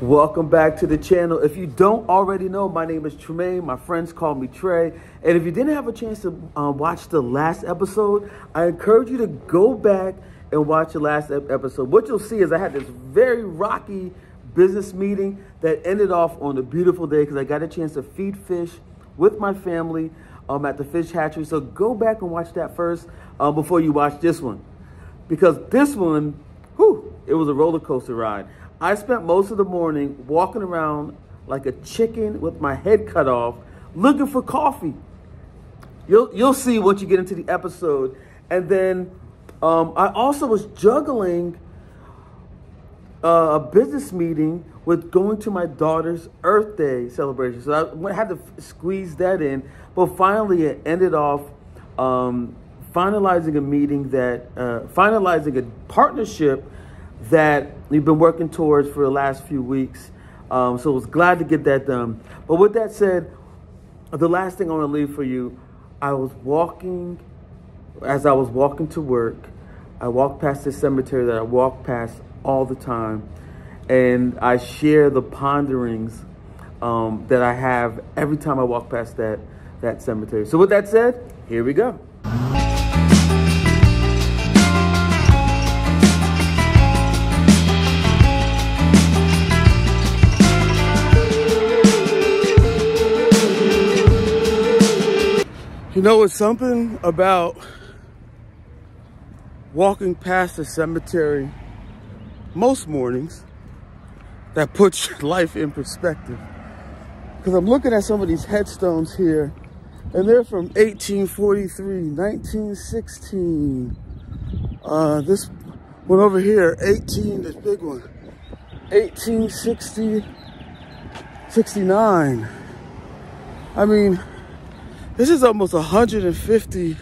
Welcome back to the channel. If you don't already know, my name is Tremayne. My friends call me Trey. And if you didn't have a chance to watch the last episode, I encourage you to go back and watch the last episode. What you'll see is I had this very rocky business meeting that ended off on a beautiful day because I got a chance to feed fish with my family at the fish hatchery. So go back and watch that first before you watch this one. Because this one, it was a roller coaster ride. I spent most of the morning walking around like a chicken with my head cut off, looking for coffee. You'll see once you get into the episode. And then I also was juggling a business meeting with going to my daughter's Earth Day celebration. So I had to squeeze that in. But finally, it ended off finalizing a meeting finalizing a partnership that we've been working towards for the last few weeks. So I was glad to get that done. But with that said, the last thing I want to leave for you, as I was walking to work, I walked past this cemetery that I walk past all the time. And I share the ponderings that I have every time I walk past that cemetery. So with that said, here we go. You know, it's something about walking past a cemetery most mornings that puts life in perspective. Because I'm looking at some of these headstones here, and they're from 1843, 1916. This one over here, this big one, 1860, 69. I mean, this is almost 150,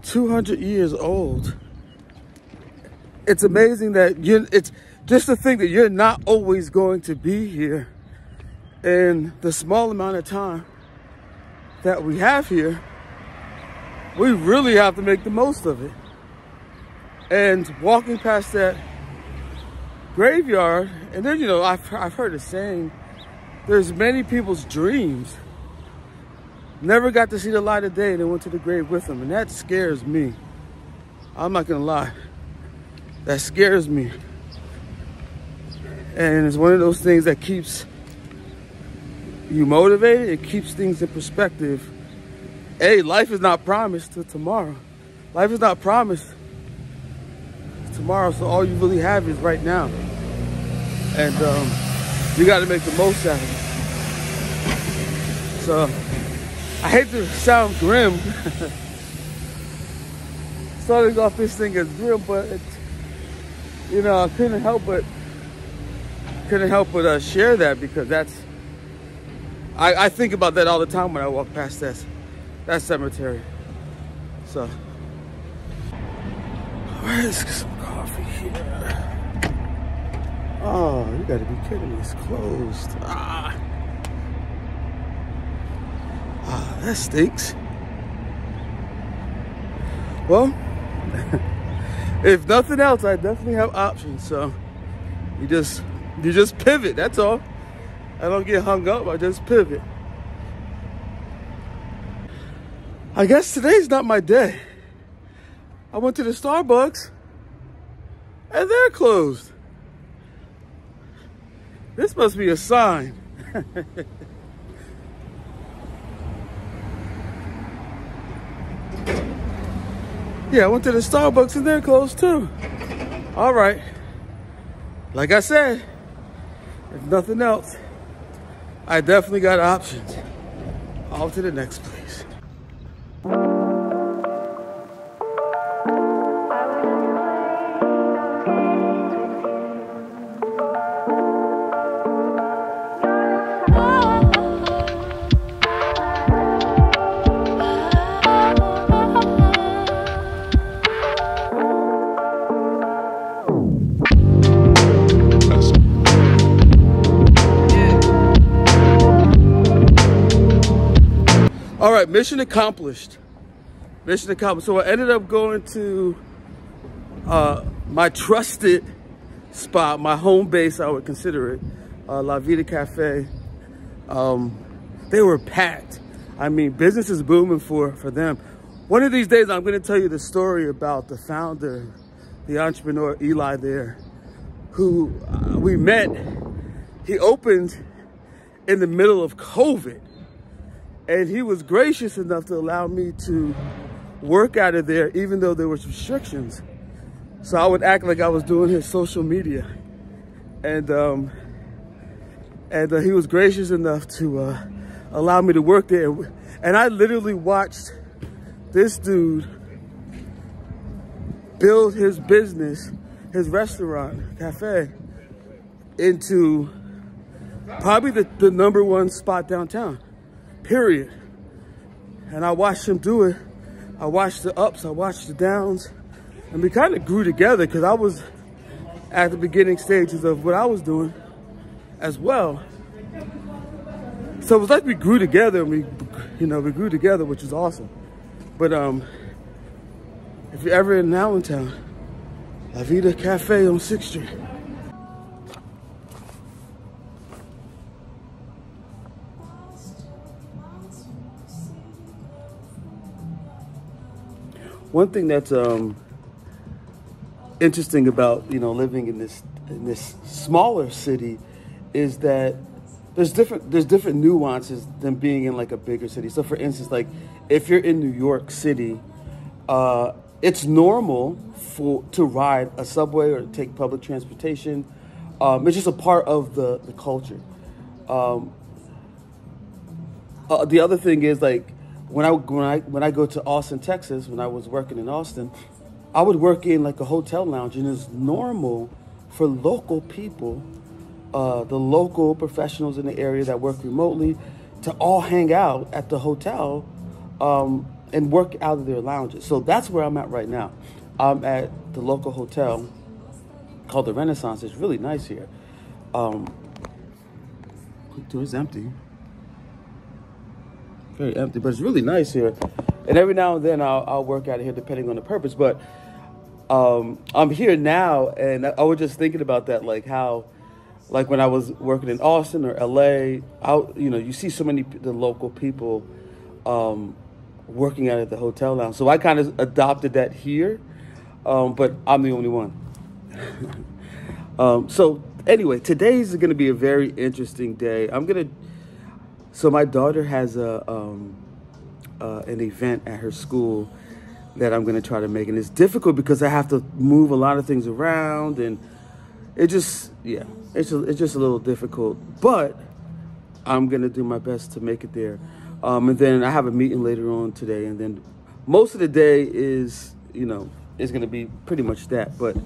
200 years old. It's amazing that it's just to think that you're not always going to be here. And the small amount of time that we have here, we really have to make the most of it. And walking past that graveyard, and then, you know, I've heard a saying, there's many people's dreams never got to see the light of day and they went to the grave with them. And that scares me. I'm not gonna lie. That scares me. And it's one of those things that keeps you motivated. It keeps things in perspective. Hey, life is not promised to tomorrow. Life is not promised tomorrow. So all you really have is right now. And you gotta make the most out of it. So I hate to sound grim, starting off this thing as grim, but you know, I couldn't help but share that because I think about that all the time when I walk past that cemetery. So, all right, let's get some coffee here. Oh, you gotta be kidding me! It's closed. That stinks. Well, if nothing else, I definitely have options. So you just pivot. That's all. I don't get hung up. I just pivot. I guess today's not my day. I went to the Starbucks and they're closed. This must be a sign. Yeah, I went to the Starbucks and they're closed too. All right. Like I said, if nothing else, I definitely got options. On to the next place. All right, mission accomplished. Mission accomplished. So I ended up going to my trusted spot, my home base, I would consider it, La Vida Cafe. They were packed. I mean, business is booming for them. One of these days, I'm going to tell you the story about the founder, the entrepreneur, Eli there, who we met. He opened in the middle of COVID, and he was gracious enough to allow me to work out of there, even though there were restrictions. So I would act like I was doing his social media. And he was gracious enough to allow me to work there. And I literally watched this dude build his business, his restaurant, cafe, into probably the #1 spot downtown, period. And I watched him do it. I watched the ups, I watched the downs, and we kind of grew together because I was at the beginning stages of what I was doing as well. So it was like we grew together, and we grew together, which is awesome. But if you're ever in Allentown, La Vida Cafe on 6th Street. One thing that's interesting about living in this smaller city is that there's different nuances than being in like a bigger city. So for instance, like if you're in New York City, it's normal to ride a subway or take public transportation. It's just a part of the culture. The other thing is, like, when I go to Austin, Texas, when I was working in Austin, I would work in like a hotel lounge, and it's normal for local people, the local professionals in the area that work remotely, to all hang out at the hotel and work out of their lounges. So that's where I'm at right now. I'm at the local hotel called the Renaissance. It's really nice here. The door's empty. Very empty, but it's really nice here. And every now and then I'll work out of here depending on the purpose. But I'm here now, and I was just thinking about that, like how, like when I was working in Austin or LA, you see so many the local people working out at the hotel lounge. So I kind of adopted that here, but I'm the only one. So anyway, today's going to be a very interesting day. So my daughter has an event at her school that I'm going to try to make. And it's difficult because I have to move a lot of things around, and it's just a little difficult. But I'm going to do my best to make it there. And then I have a meeting later on today. And then most of the day is going to be pretty much that. But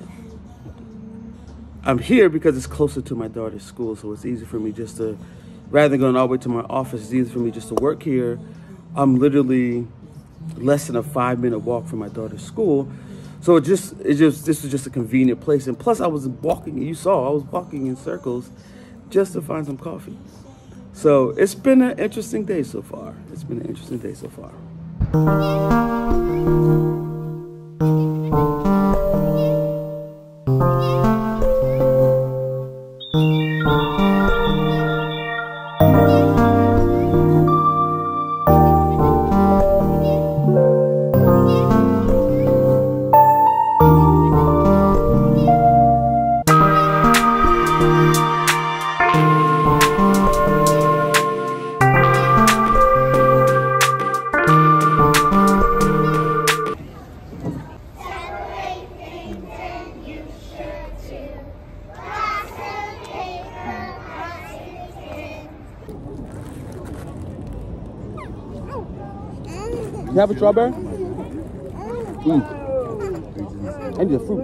I'm here because it's closer to my daughter's school. So it's easy for me just to, rather than going all the way to my office, it's easy for me just to work here. I'm literally less than a 5-minute walk from my daughter's school. So this was just a convenient place. And plus I was walking, I was walking in circles just to find some coffee. So it's been an interesting day so far. You have a strawberry? I need a fruit.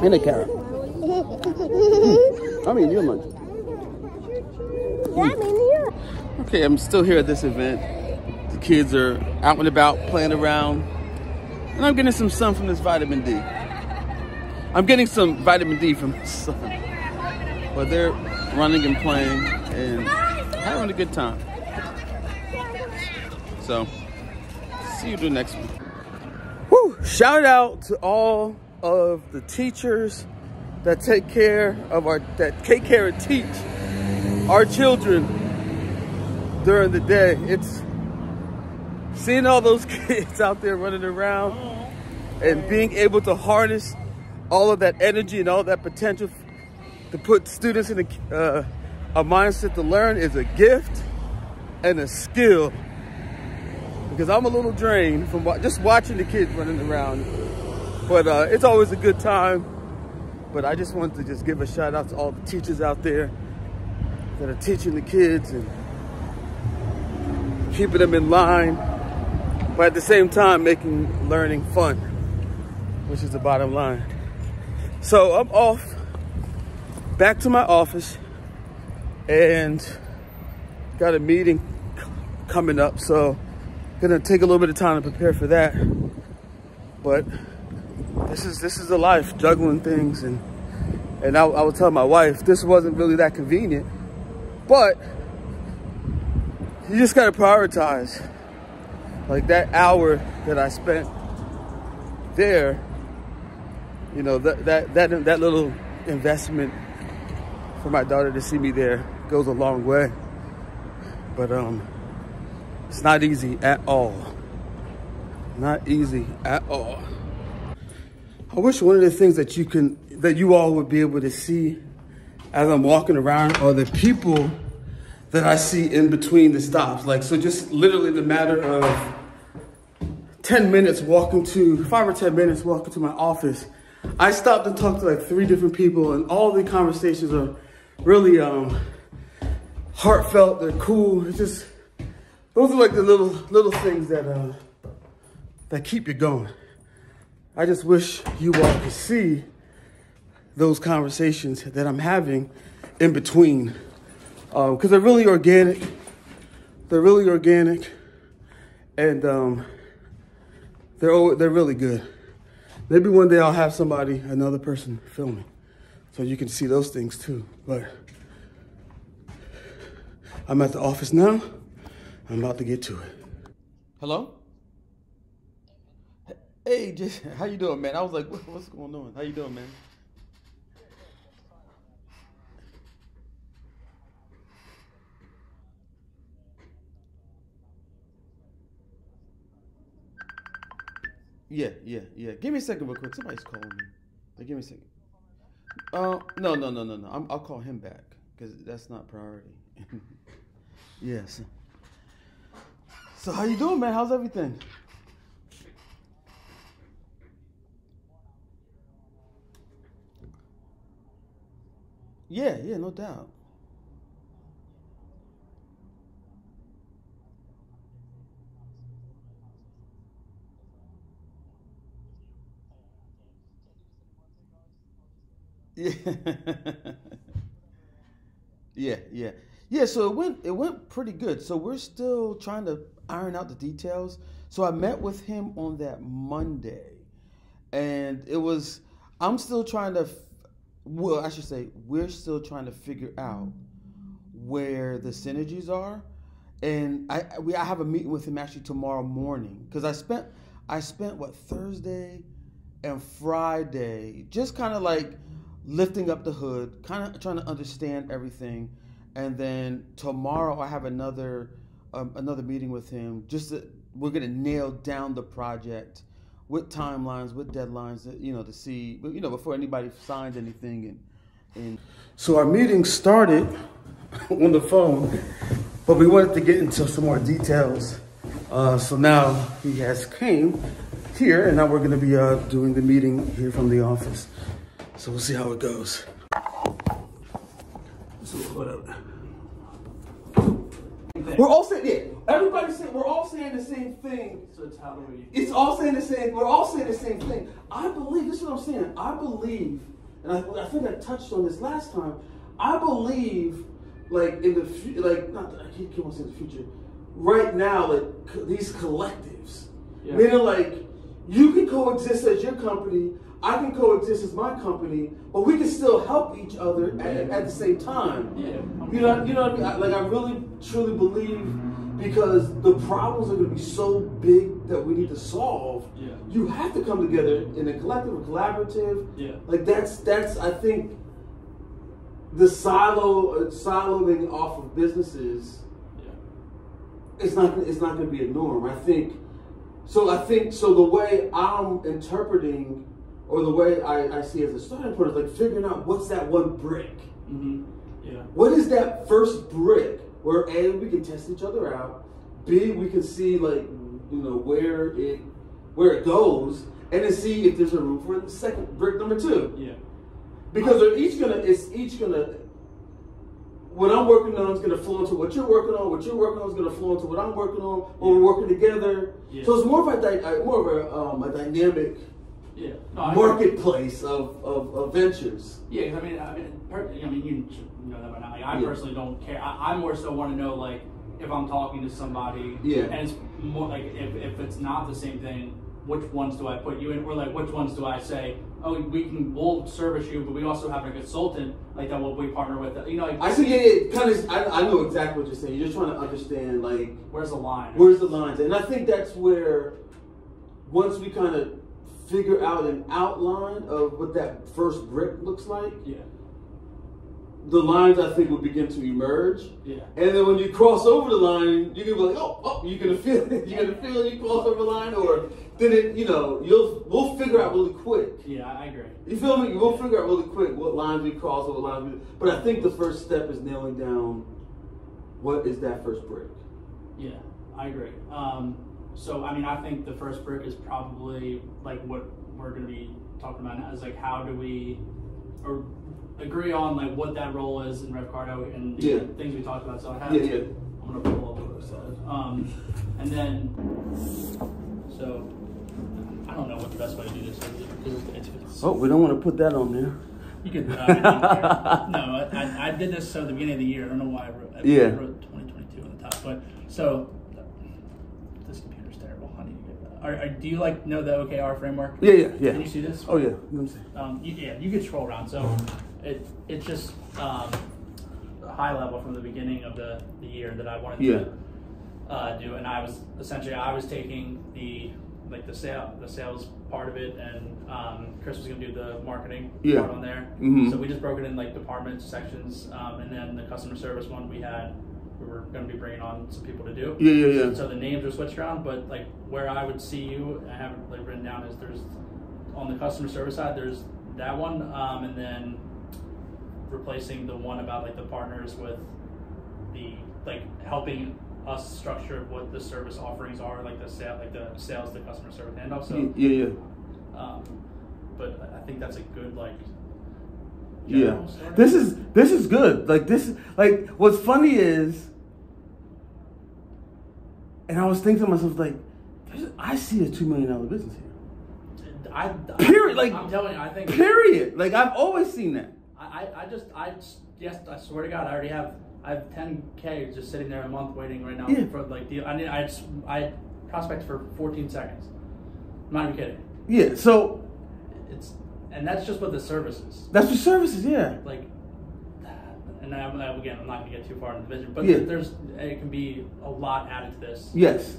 And a carrot. I mean, your lunch. Okay, I'm still here at this event. The kids are out and about, playing around. And I'm getting some sun from this vitamin D. I'm getting some vitamin D from the sun. But they're running and playing and having a good time. So, see you the next one. Woo! Shout out to all of the teachers that take care and teach our children during the day. It's seeing all those kids out there running around and being able to harness all of that energy and all that potential to put students in a mindset to learn is a gift and a skill. Because I'm a little drained from just watching the kids running around. But it's always a good time. But I just wanted to just give a shout out to all the teachers out there that are teaching the kids and keeping them in line, but at the same time making learning fun, which is the bottom line. So I'm off back to my office and got a meeting coming up, so gonna take a little bit of time to prepare for that. But this is the life, juggling things, and I would tell my wife this wasn't really that convenient, but you just gotta prioritize. Like that hour that I spent there, you know, that little investment for my daughter to see me there goes a long way. But it's not easy at all. Not easy at all. I wish one of the things that you all would be able to see as I'm walking around are the people that I see in between the stops. Like, so just literally the matter of 10 minutes walking to, 5 or 10 minutes walking to my office, I stopped and talked to like 3 different people, and all the conversations are really heartfelt. They're cool. It's just, those are like the little things that keep you going. I just wish you all could see those conversations that I'm having in between, because they're really organic. They're really organic, and they're really good. Maybe one day I'll have another person filming, so you can see those things too. But I'm at the office now. I'm about to get to it. Hello? Hey, just how you doing, man? I was like, what's going on? How you doing, man? Yeah. Give me a second real quick. Somebody's calling me. Like, give me a second. No. I'll call him back because that's not priority. Yes. So how you doing, man? How's everything? Yeah, no doubt. Yeah. Yeah, so it went pretty good. So we're still trying to iron out the details. So I met with him on that Monday, and I'm still trying to, well, I should say, we're still trying to figure out where the synergies are. And I have a meeting with him actually tomorrow morning, because I spent what, Thursday and Friday just kind of like lifting up the hood, kind of trying to understand everything. And then tomorrow I have another meeting with him. We're gonna nail down the project with timelines, with deadlines, to see, before anybody signs anything. And so our meeting started on the phone, but we wanted to get into some more details. So now he has came here, and now we're gonna be doing the meeting here from the office. So we'll see how it goes. So whatever. We're all saying, yeah, everybody's saying, we're all saying the same thing. So it's Halloween. It's all saying the same, we're all saying the same thing. I believe, this is what I'm saying, I believe, and I think I touched on this last time, I believe, like, in the future, like, not that I keep on saying the future, right now, like, these collectives, meaning, like, you can coexist as your company, I can coexist as my company, but we can still help each other at the same time. Yeah. You know what I mean? I really, truly believe, because the problems are going to be so big that we need to solve. Yeah. you have to come together in a collective or collaborative. Yeah. Like that's I think the siloing off of businesses. Yeah. It's not going to be a norm. I think so. The way I'm interpreting, or the way I see as a starting point, is like figuring out what's that one brick. Mm-hmm. Yeah. What is that first brick where A, we can test each other out, B, we can see like where it goes, and then see if there's a room for the second brick number 2. Yeah. Because it's each gonna what I'm working on is gonna flow into what you're working on. What you're working on is gonna flow into what I'm working on when we're working together. Yeah. So it's more of a dynamic marketplace of ventures. Yeah, I mean, you know that by now. Like, I personally don't care. I more so want to know, like, if I'm talking to somebody, and it's more like if it's not the same thing, which ones do I put you in, or like which ones do I say, oh, we'll service you, but we also have a consultant like that we partner with. Like, I see. Kind of. I know exactly what you're saying. You're just trying to understand, like, where's the line? Where's the lines? And I think that's where once we kind of figure out an outline of what that first brick looks like, the lines I think will begin to emerge. Yeah. And then when you cross over the line, you can be like, oh, you're gonna feel it. You're gonna feel it. You cross over the line, or then we'll figure out really quick. Yeah, I agree. You feel me? We'll figure out really quick what lines we cross, what lines we. But I think the first step is nailing down what is that first brick. Yeah, I agree. So, I mean, I think the first brick is probably like what we're going to be talking about now, is like how do we agree on like what that role is in RevCardo and the things we talked about. So I have, I'm going to pull up what it says. And then, so I don't know what the best way to do this is. Oh, we don't want to put that on there. You could, no, I did this at the beginning of the year. I don't know why I wrote 2022 on the top, but so. This computer's terrible. I need to get that. Do you know the OKR framework? Yeah. Can you see this? Oh yeah. Let me see. You could scroll around. So it's just high level from the beginning of the year that I wanted to do, and I was taking the sales part of it, and Chris was going to do the marketing part on there. Mm-hmm. So we just broke it in like departments, sections, and then the customer service one we were going to be bringing on some people to do. Yeah. So the names are switched around, but like where I would see you, I have it like written down, is there's on the customer service side, there's that one, and then replacing the one about like the partners with the like helping us structure what the service offerings are, like the sales, the customer service handoff. So but I think that's a good start. This is good. What's funny is, and I was thinking to myself, like, I see a $2 million business here. Period. Like, I'm telling you, I think. Period. Like, I've always seen that. I swear to God, I have 10K just sitting there a month waiting right now for like deal. I prospect for 14 seconds. I'm not even kidding. Yeah. So and that's just what the services. That's the services, yeah. Like, and again, I'm not going to get too far into the vision, but it can be a lot added to this. Yes.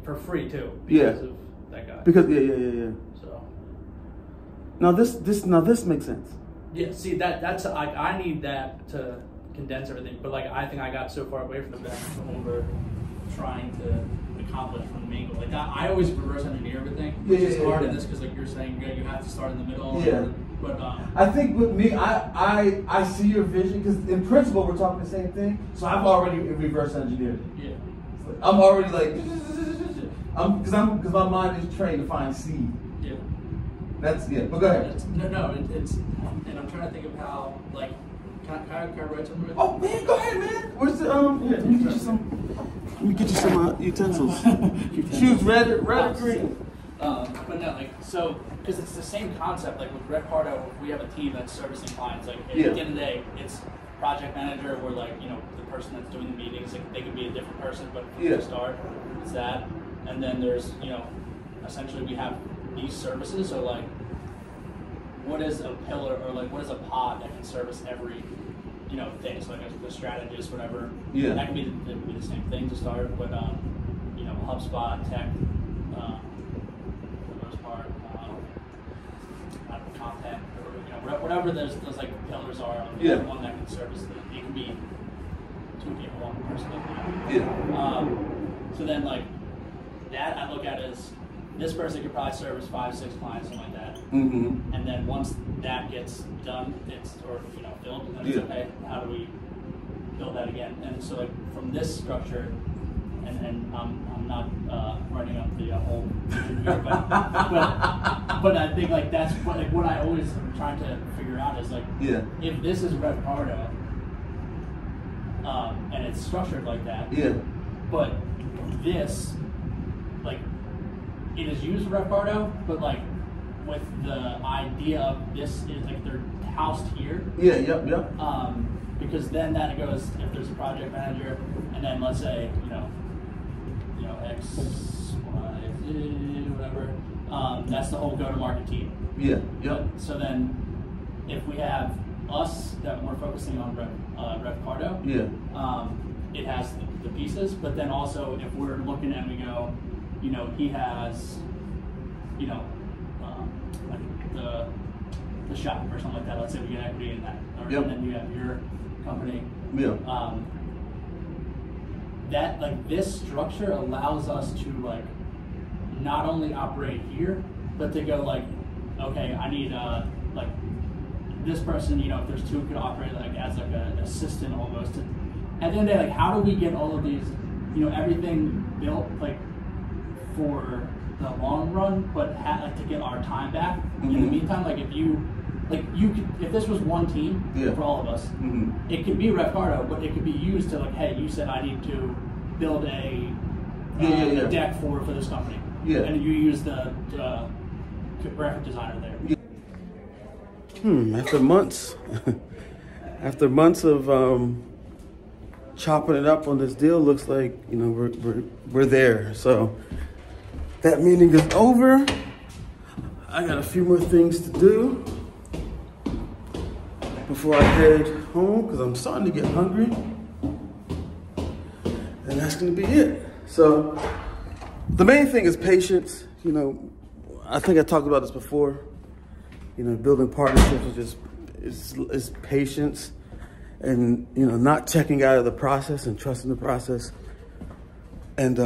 For free too, because of that guy. Because So. Now this makes sense. Yeah. See that's I need that to condense everything, but like I think I got so far away from the back when we're trying to accomplish from the main goal. Like I always reverse engineer everything, which is hard in this because like you're saying, you have to start in the middle. Yeah. But I think with me, I see your vision because in principle we're talking the same thing. So I've already reverse engineered it. Yeah. I'm already like, because my mind is trained to find seed. Yeah. But go ahead. It's and I'm trying to think of how like. Can I write something? Oh man, go ahead, man. Where's the let me get you some utensils. Choose red or green. But no, like so, because it's the same concept. Like with RevCardo, we have a team that's servicing clients. Like at the end of the day, it's project manager or like the person that's doing the meetings. Like they could be a different person, but from the start, it's that. And then there's essentially we have these services. So like, what is a pillar or like what is a pod that can service every thing? So like the strategist, whatever. Yeah. That can be the same thing to start, but HubSpot, tech, whatever those like pillars are, Yeah. one that can service it can be 2 people, 1 person. Yeah. So then like that I look at as this person could probably service 5, 6 clients, something like that. Mm-hmm. And then once that gets done, it's filled, and then it's okay. How do we build that again? And so like from this structure, and I'm not running up the whole vision here, but I think like that's what I always am trying to figure out is like if this is Rev Cardo, and it's structured like that, but this like it is used Rev Cardo, but like with the idea of this is like they're housed here. Because then that goes if there's a project manager, and then let's say X, Y, Z, whatever. That's the whole go-to-market team. So then, if we have us that we're focusing on Rev Cardo, it has the pieces. But then also, if we're looking and we go, he has, like the shop or something like that. Let's say we get equity in that, and then you have your company. That like this structure allows us to like not only operate here, but to go like, okay, I need like this person, if there's 2 could operate like as like an assistant almost. At the end of the day, like how do we get all of these, everything built like for the long run, but like to get our time back in the meantime? Like if this was one team for all of us, it could be Rev Cardo, but it could be used to like, hey, you said I need to build a deck for this company, and you use the graphic designer there. After months, of chopping it up on this deal, looks like we're there. So that meeting is over. I got a few more things to do before I head home because I'm starting to get hungry, and that's going to be it. So the main thing is patience. I think I talked about this before. Building partnerships is patience, and not checking out of the process and trusting the process, and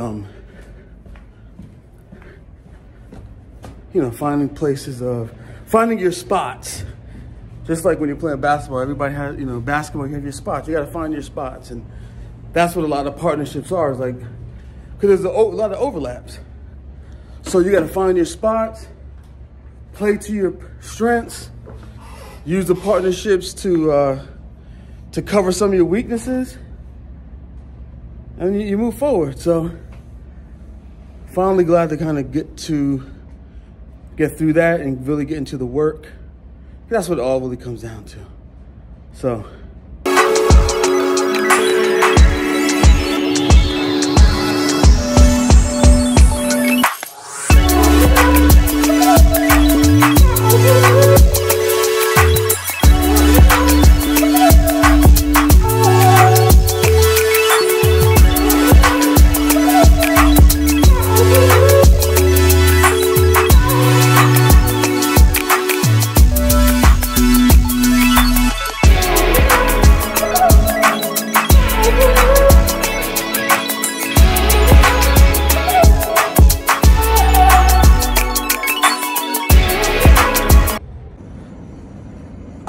finding your spots. Just like when you're playing basketball, everybody has, basketball, you have your spots. You got to find your spots. And that's what a lot of partnerships are. It's like, because there's a lot of overlaps. So you got to find your spots, play to your strengths, use the partnerships to cover some of your weaknesses, and you move forward. So finally glad to kind of get through that and really get into the work. That's what it all really comes down to. So.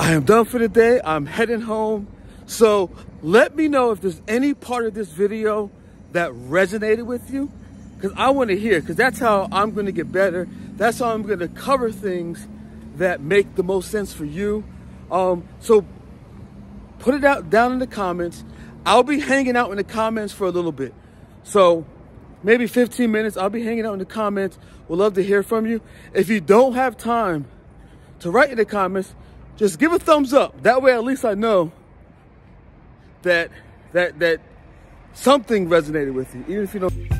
I am done for the day. I'm heading home. So let me know if there's any part of this video that resonated with you, because I want to hear, because that's how I'm going to get better. That's how I'm going to cover things that make the most sense for you. So put it down in the comments. I'll be hanging out in the comments for a little bit. So maybe 15 minutes, I'll be hanging out in the comments. We'd love to hear from you. If you don't have time to write in the comments, just give a thumbs up. That way, at least I know that something resonated with you, even if you don't.